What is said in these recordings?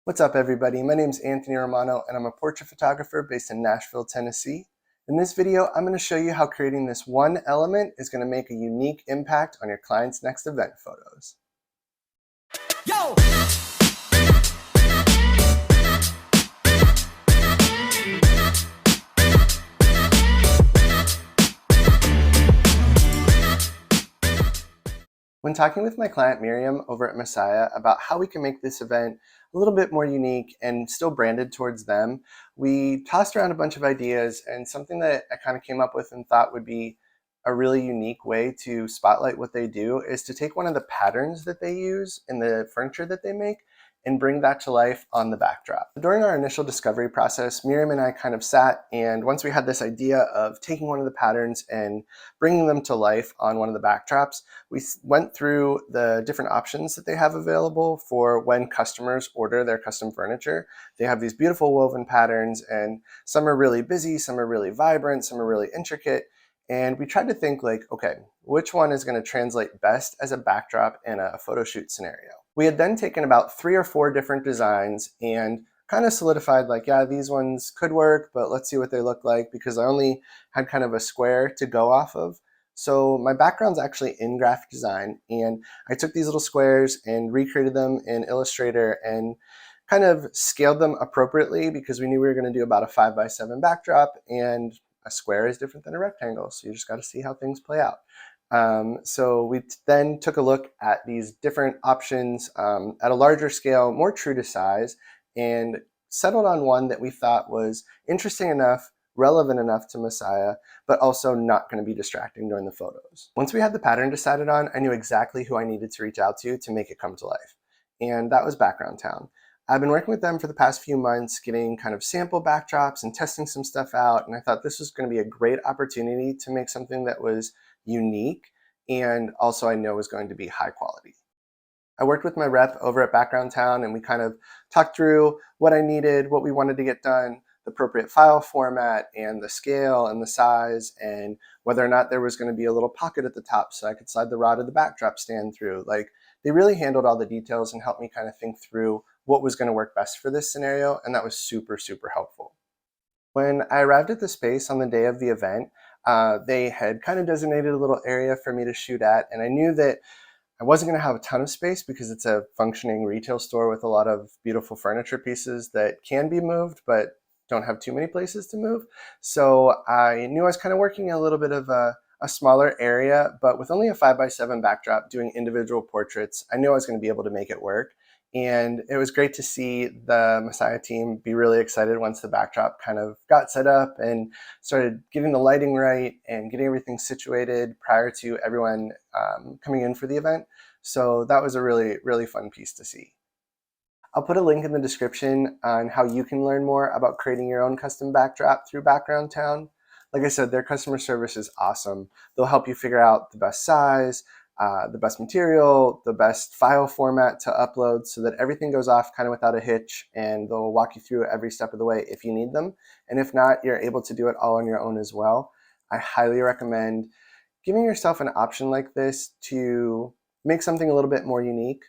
What's up, everybody? My name is Anthony Romano, and I'm a portrait photographer based in Nashville, Tennessee. In this video, I'm going to show you how creating this one element is going to make a unique impact on your client's next event photos. Yo! When talking with my client Miriam over at Masaya about how we can make this event a little bit more unique and still branded towards them, we tossed around a bunch of ideas, and something that I kind of came up with and thought would be a really unique way to spotlight what they do is to take one of the patterns that they use in the furniture that they make and bring that to life on the backdrop. During our initial discovery process, Miriam and I kind of sat, and once we had this idea of taking one of the patterns and bringing them to life on one of the backdrops, we went through the different options that they have available for when customers order their custom furniture. They have these beautiful woven patterns, and some are really busy, some are really vibrant, some are really intricate. And we tried to think like, okay, which one is going to translate best as a backdrop in a photo shoot scenario? We had then taken about 3 or 4 different designs and kind of solidified like, yeah, these ones could work, but let's see what they look like, because I only had kind of a square to go off of. So my background's actually in graphic design, and I took these little squares and recreated them in Illustrator and kind of scaled them appropriately, because we knew we were going to do about a 5x7 backdrop, and a square is different than a rectangle, so you just got to see how things play out. So we then took a look at these different options at a larger scale, more true to size, and settled on one that we thought was interesting enough, relevant enough to Masaya, but also not going to be distracting during the photos. Once we had the pattern decided on, I knew exactly who I needed to reach out to make it come to life, and that was Background Town. I've been working with them for the past few months, getting kind of sample backdrops and testing some stuff out, and I thought this was going to be a great opportunity to make something that was unique and also I know was going to be high quality. I worked with my rep over at Background Town, and we kind of talked through what I needed, what we wanted to get done, the appropriate file format and the scale and the size, and whether or not there was going to be a little pocket at the top so I could slide the rod of the backdrop stand through. Like, they really handled all the details and helped me kind of think through what was going to work best for this scenario, and that was super, super helpful. When I arrived at the space on the day of the event, they had kind of designated a little area for me to shoot at, and I knew that I wasn't going to have a ton of space because it's a functioning retail store with a lot of beautiful furniture pieces that can be moved, but don't have too many places to move. So I knew I was kind of working in a little bit of a smaller area, but with only a 5x7 backdrop doing individual portraits, I knew I was going to be able to make it work. And it was great to see the Masaya team be really excited once the backdrop kind of got set up and started getting the lighting right and getting everything situated prior to everyone coming in for the event. So that was a really, really fun piece to see. I'll put a link in the description on how you can learn more about creating your own custom backdrop through Background Town. Like I said, their customer service is awesome. They'll help you figure out the best size, the best material, the best file format to upload so that everything goes off kind of without a hitch, and they'll walk you through every step of the way if you need them. And if not, you're able to do it all on your own as well. I highly recommend giving yourself an option like this to make something a little bit more unique.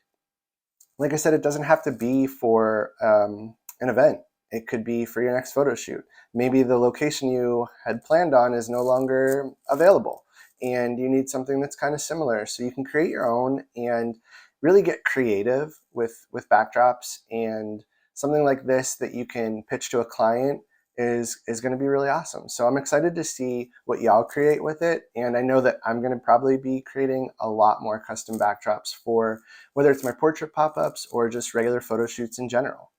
Like I said, it doesn't have to be for an event. It could be for your next photo shoot. Maybe the location you had planned on is no longer available, and you need something that's kind of similar. So you can create your own and really get creative with backdrops, and something like this that you can pitch to a client is going to be really awesome. So I'm excited to see what y'all create with it, and I know that I'm going to probably be creating a lot more custom backdrops for whether it's my portrait pop-ups or just regular photo shoots in general.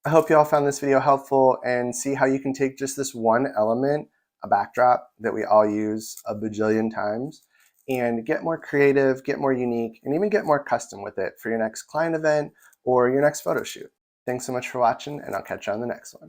I hope you all found this video helpful and see how you can take just this one element, a backdrop that we all use a bajillion times, and get more creative, get more unique, and even get more custom with it for your next client event or your next photo shoot. Thanks so much for watching, and I'll catch you on the next one.